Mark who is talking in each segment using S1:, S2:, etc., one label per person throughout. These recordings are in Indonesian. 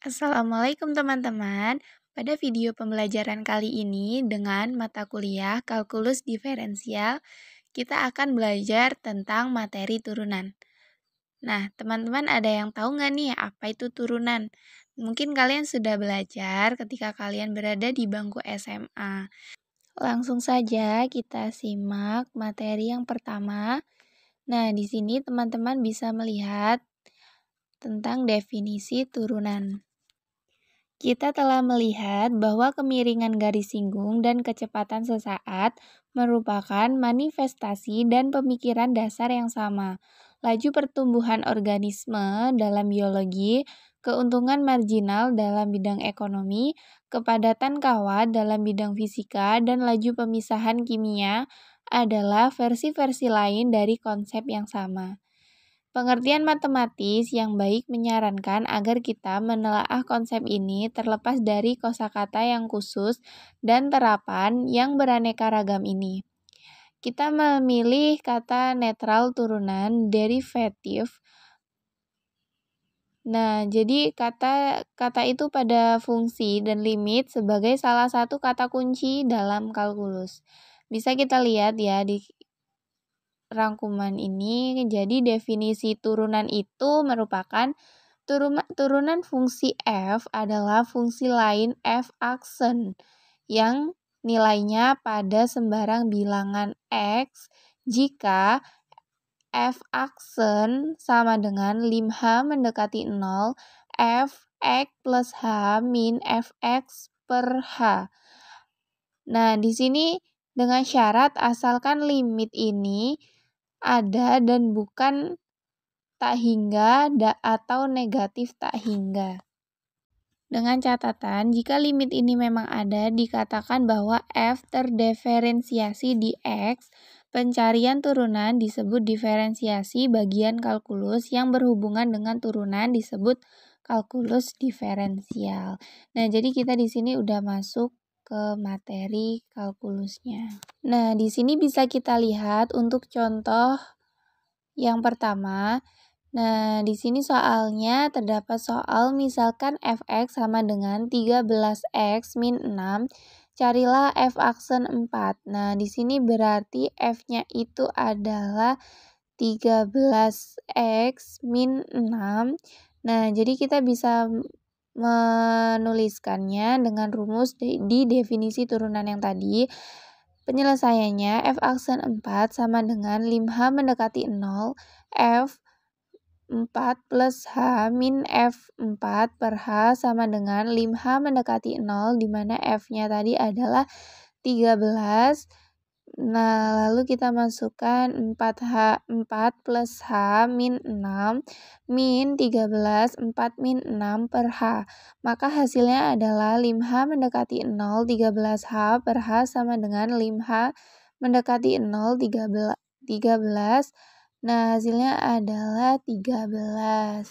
S1: Assalamualaikum teman-teman. Pada video pembelajaran kali ini dengan mata kuliah kalkulus diferensial, kita akan belajar tentang materi turunan. Nah, teman-teman ada yang tahu nggak nih apa itu turunan? Mungkin kalian sudah belajar ketika kalian berada di bangku SMA. Langsung saja kita simak materi yang pertama. Nah, di sini teman-teman bisa melihat tentang definisi turunan. Kita telah melihat bahwa kemiringan garis singgung dan kecepatan sesaat merupakan manifestasi dan pemikiran dasar yang sama. Laju pertumbuhan organisme dalam biologi, keuntungan marginal dalam bidang ekonomi, kepadatan kawat dalam bidang fisika, dan laju pemisahan kimia adalah versi-versi lain dari konsep yang sama. Pengertian matematis yang baik menyarankan agar kita menelaah konsep ini terlepas dari kosakata yang khusus dan terapan yang beraneka ragam ini. Kita memilih kata netral turunan derivatif. Nah, jadi kata itu pada fungsi dan limit sebagai salah satu kata kunci dalam kalkulus. Bisa kita lihat ya di rangkuman ini. Jadi definisi turunan itu merupakan turunan fungsi f adalah fungsi lain f aksen yang nilainya pada sembarang bilangan x jika f aksen sama dengan lim h mendekati 0 f x plus h min fx per h. Nah, di sini dengan syarat asalkan limit ini ada dan bukan tak hingga atau negatif tak hingga. Dengan catatan, jika limit ini memang ada, dikatakan bahwa f terdiferensiasi di x, pencarian turunan disebut diferensiasi bagian kalkulus yang berhubungan dengan turunan disebut kalkulus diferensial. Nah, jadi kita di sini udah masuk ke materi kalkulusnya. Nah, di sini bisa kita lihat untuk contoh yang pertama. Nah, di sini soalnya terdapat soal misalkan fx sama dengan 13x min 6, carilah f aksen 4. Nah, di sini berarti f-nya itu adalah 13x min 6. Nah, jadi kita bisa menuliskannya dengan rumus di definisi turunan yang tadi. Penyelesaiannya f aksen 4 sama dengan lim h mendekati 0, f 4 plus h min f4 per h sama dengan lim h mendekati 0, di mana f-nya tadi adalah 13. Nah, lalu kita masukkan 4 plus h min 6 min 13, 4 min 6 per h. Maka hasilnya adalah lim h mendekati 0, 13h per h sama dengan lim h mendekati 0, 13. Nah, hasilnya adalah 13.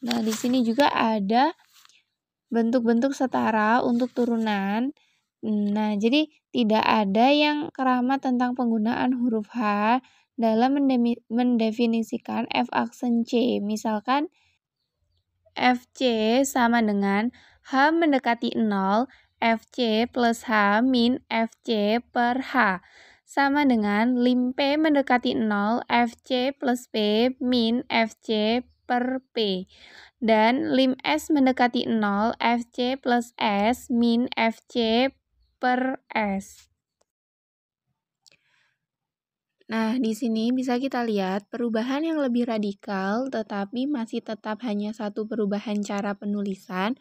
S1: Nah, di sini juga ada bentuk-bentuk setara untuk turunan. Nah, jadi tidak ada yang keramat tentang penggunaan huruf H dalam mendefinisikan f aksen C. Misalkan FC sama dengan H mendekati 0, FC plus H min FC per H. Sama dengan lim P mendekati 0, FC plus P min FC per P. Dan lim S mendekati 0, FC plus S min FC per S. Nah, di sini bisa kita lihat perubahan yang lebih radikal, tetapi masih tetap hanya satu perubahan cara penulisan.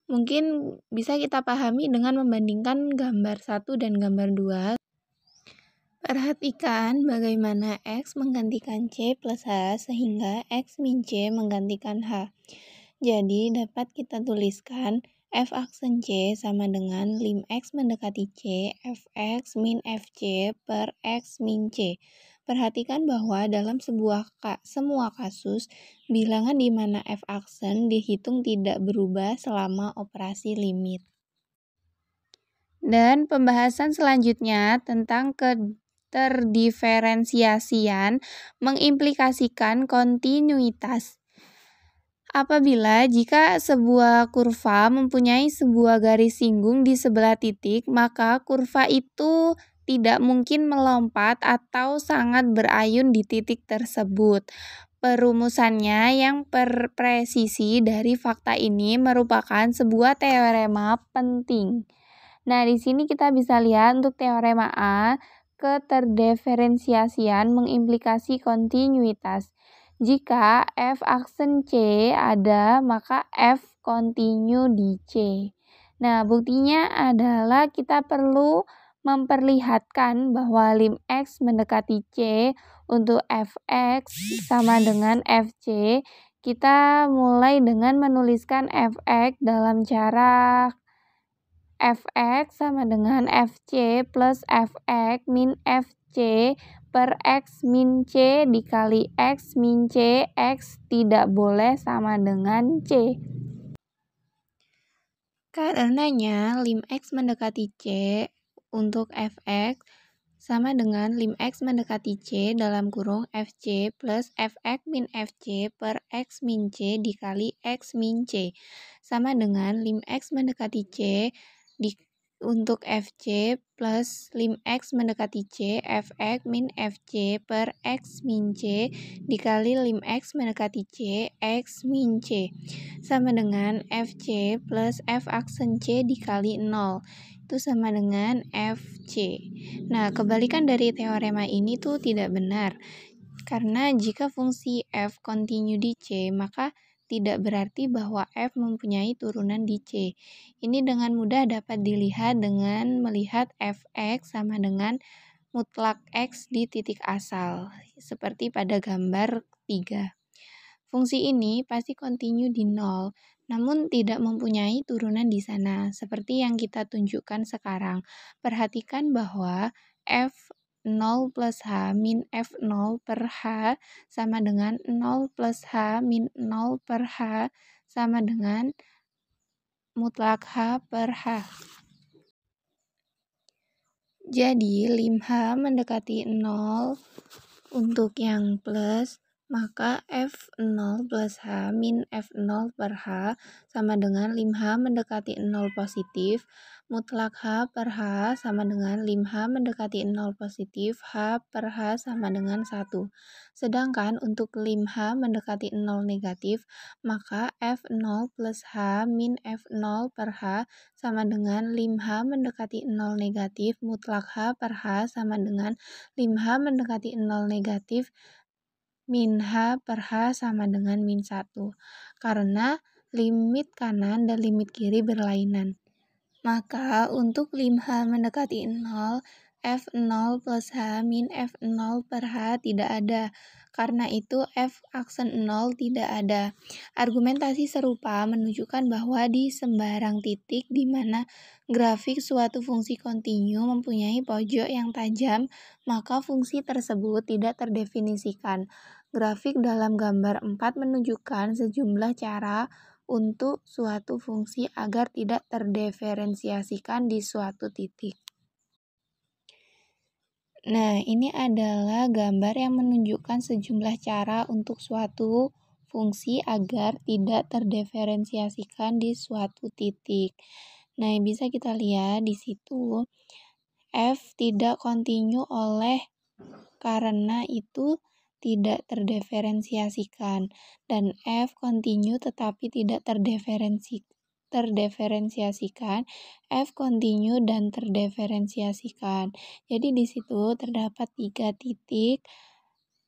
S1: Mungkin bisa kita pahami dengan membandingkan gambar 1 dan gambar 2. Perhatikan bagaimana X menggantikan C plus H sehingga X min C menggantikan H. Jadi dapat kita tuliskan f aksen C sama dengan lim X mendekati C, fx min fc per X min C. Perhatikan bahwa dalam semua kasus, bilangan di mana f aksen dihitung tidak berubah selama operasi limit. Dan pembahasan selanjutnya tentang terdiferensiasian mengimplikasikan kontinuitas. Apabila jika sebuah kurva mempunyai sebuah garis singgung di sebelah titik, maka kurva itu tidak mungkin melompat atau sangat berayun di titik tersebut. Perumusannya yang presisi dari fakta ini merupakan sebuah teorema penting. Nah, di sini kita bisa lihat untuk teorema A, keterdiferensiasian mengimplikasi kontinuitas. Jika F aksen C ada, maka F kontinu di C. Nah, buktinya adalah kita perlu memperlihatkan bahwa lim X mendekati C untuk Fx sama dengan Fc. Kita mulai dengan menuliskan Fx dalam cara Fx sama dengan Fc plus Fx min Fc per X min C dikali X min C. X tidak boleh sama dengan C. Karenanya lim X mendekati C untuk Fx sama dengan lim X mendekati C dalam kurung Fc plus Fx min Fc per X min C dikali X min C. Sama dengan lim X mendekati C untuk Fc plus lim X mendekati C Fx min Fc per X min C dikali lim X mendekati C X min C. Sama dengan Fc plus F aksen C dikali 0. Itu sama dengan Fc. Nah, kebalikan dari teorema ini tuh tidak benar. Karena jika fungsi F kontinu di C, maka tidak berarti bahwa F mempunyai turunan di C. Ini dengan mudah dapat dilihat dengan melihat Fx sama dengan mutlak X di titik asal, seperti pada gambar 3. Fungsi ini pasti kontinu di 0, namun tidak mempunyai turunan di sana, seperti yang kita tunjukkan sekarang. Perhatikan bahwa F0 plus H min F0 per H sama dengan 0 plus H min 0 per H sama dengan mutlak H per H. Jadi lim H mendekati 0 untuk yang plus, maka F0 plus H min F0 per H sama dengan lim H mendekati 0 positif, mutlak H per H sama dengan lim H mendekati 0 positif, H per H sama dengan 1. Sedangkan untuk lim H mendekati 0 negatif, maka F0 plus H min F0 per H sama dengan lim H mendekati 0 negatif, mutlak H per H sama dengan lim H mendekati 0 negatif, min H per H sama dengan min 1. Karena limit kanan dan limit kiri berlainan. Maka untuk lim H mendekati 0, F0 plus H min F0 per H tidak ada. Karena itu F aksen 0 tidak ada. Argumentasi serupa menunjukkan bahwa di sembarang titik di mana grafik suatu fungsi kontinu mempunyai pojok yang tajam, maka fungsi tersebut tidak terdefinisikan. Grafik dalam gambar 4 menunjukkan sejumlah cara untuk suatu fungsi agar tidak terdiferensiasikan di suatu titik. Nah, ini adalah gambar yang menunjukkan sejumlah cara untuk suatu fungsi agar tidak terdiferensiasikan di suatu titik. Nah, bisa kita lihat di situ F tidak kontinu karena itu tidak terdiferensiasikan, dan F kontinu tetapi tidak terdiferensiasikan, F kontinu dan terdiferensiasikan. Jadi di situ terdapat 3 titik,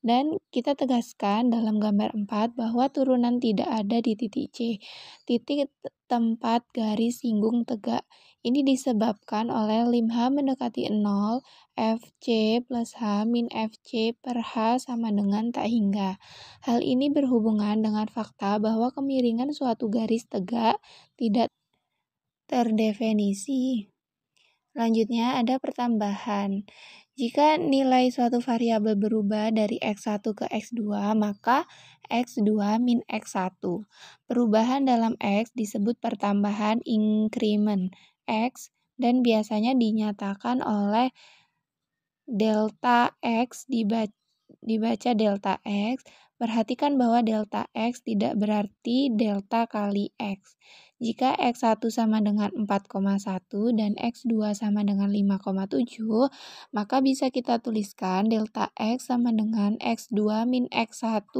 S1: dan kita tegaskan dalam gambar 4 bahwa turunan tidak ada di titik C. Titik tempat garis singgung tegak. Ini disebabkan oleh lim H mendekati 0, Fc plus H min Fc per H sama dengan tak hingga. Hal ini berhubungan dengan fakta bahwa kemiringan suatu garis tegak tidak terdefinisi. Selanjutnya ada pertambahan. Jika nilai suatu variabel berubah dari X1 ke X2, maka X2 min X1. Perubahan dalam X disebut pertambahan increment X dan biasanya dinyatakan oleh delta X dibaca delta X. Perhatikan bahwa delta X tidak berarti delta kali X. Jika X1 sama dengan 4,1 dan X2 sama dengan 5,7, maka bisa kita tuliskan delta X sama dengan X2 min X1,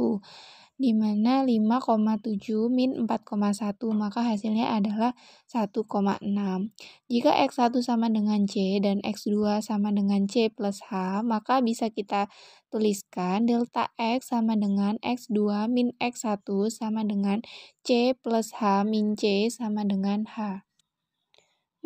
S1: di mana 5,7 min 4,1, maka hasilnya adalah 1,6. Jika X1 sama dengan C dan X2 sama dengan C plus H, maka bisa kita tuliskan delta X sama dengan X2 min X1 sama dengan C plus H min C sama dengan H.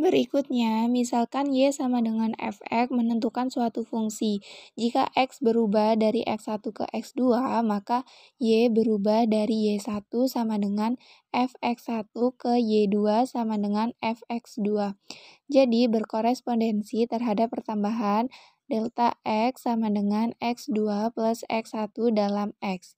S1: Berikutnya, misalkan Y sama dengan Fx menentukan suatu fungsi. Jika X berubah dari X1 ke X2, maka Y berubah dari Y1 sama dengan Fx1 ke Y2 sama dengan Fx2. Jadi, berkorespondensi terhadap pertambahan delta X sama dengan X2 plus X1 dalam X.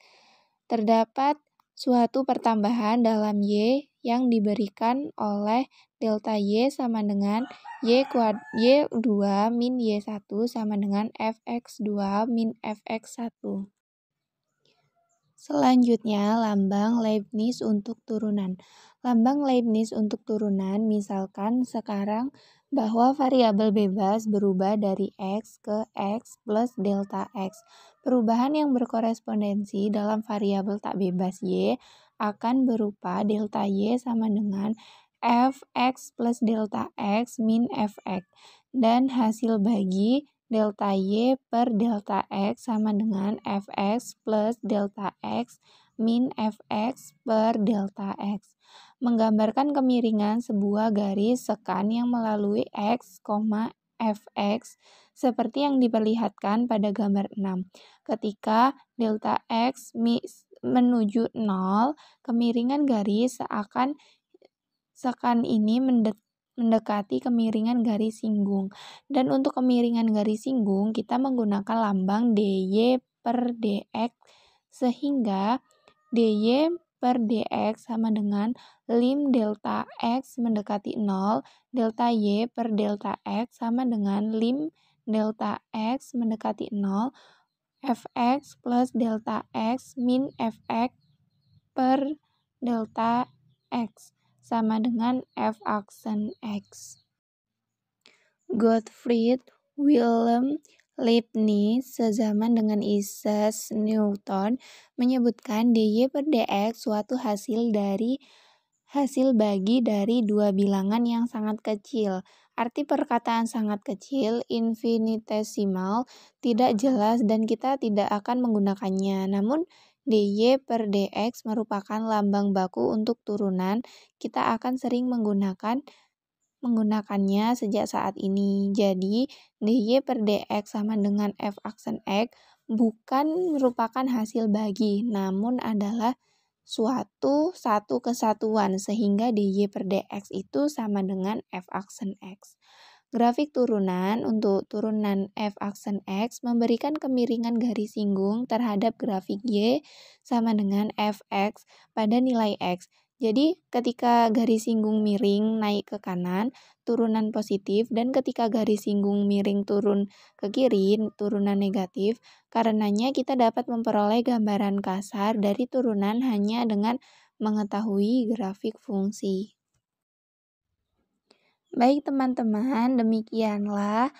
S1: Terdapat suatu pertambahan dalam Y yang diberikan oleh delta Y sama dengan Y2 min Y1 sama dengan Fx2 min Fx1. Selanjutnya, lambang Leibniz untuk turunan. Lambang Leibniz untuk turunan, misalkan sekarang bahwa variabel bebas berubah dari X ke X plus delta X. Perubahan yang berkorespondensi dalam variabel tak bebas Y akan berupa delta Y sama dengan Fx plus delta X min Fx. Dan hasil bagi delta Y per delta X sama dengan Fx plus delta X min Fx per delta X. Menggambarkan kemiringan sebuah garis sekan yang melalui X, Fx seperti yang diperlihatkan pada gambar 6. Ketika delta X menuju 0, kemiringan garis sekan ini mendekati kemiringan garis singgung. Dan untuk kemiringan garis singgung, kita menggunakan lambang dy per dx, sehingga dy per dx sama dengan lim delta x mendekati 0, delta y per delta x sama dengan lim delta x mendekati 0, fx plus delta x min fx per delta x sama dengan f aksen x. Gottfried Wilhelm Leibniz sezaman dengan Isaac Newton menyebutkan dy per dx suatu hasil bagi dari dua bilangan yang sangat kecil. Arti perkataan sangat kecil, infinitesimal, tidak jelas dan kita tidak akan menggunakannya. Namun dy per dx merupakan lambang baku untuk turunan. Kita akan sering menggunakannya sejak saat ini. Jadi, dy per dx sama dengan f aksen x bukan merupakan hasil bagi, namun adalah satu kesatuan, sehingga dy per dx itu sama dengan f aksen x. Grafik turunan untuk turunan f aksen x memberikan kemiringan garis singgung terhadap grafik y sama dengan fx pada nilai x. Jadi, ketika garis singgung miring naik ke kanan, turunan positif, dan ketika garis singgung miring turun ke kiri, turunan negatif. Karenanya, kita dapat memperoleh gambaran kasar dari turunan hanya dengan mengetahui grafik fungsi. Baik teman-teman, demikianlah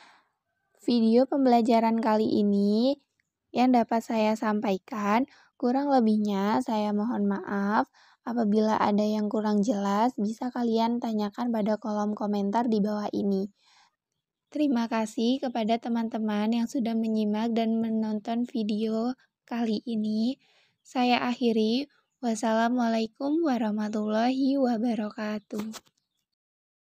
S1: video pembelajaran kali ini yang dapat saya sampaikan. Kurang lebihnya saya mohon maaf. Apabila ada yang kurang jelas, bisa kalian tanyakan pada kolom komentar di bawah ini. Terima kasih kepada teman-teman yang sudah menyimak dan menonton video kali ini. Saya akhiri. Wassalamualaikum warahmatullahi wabarakatuh.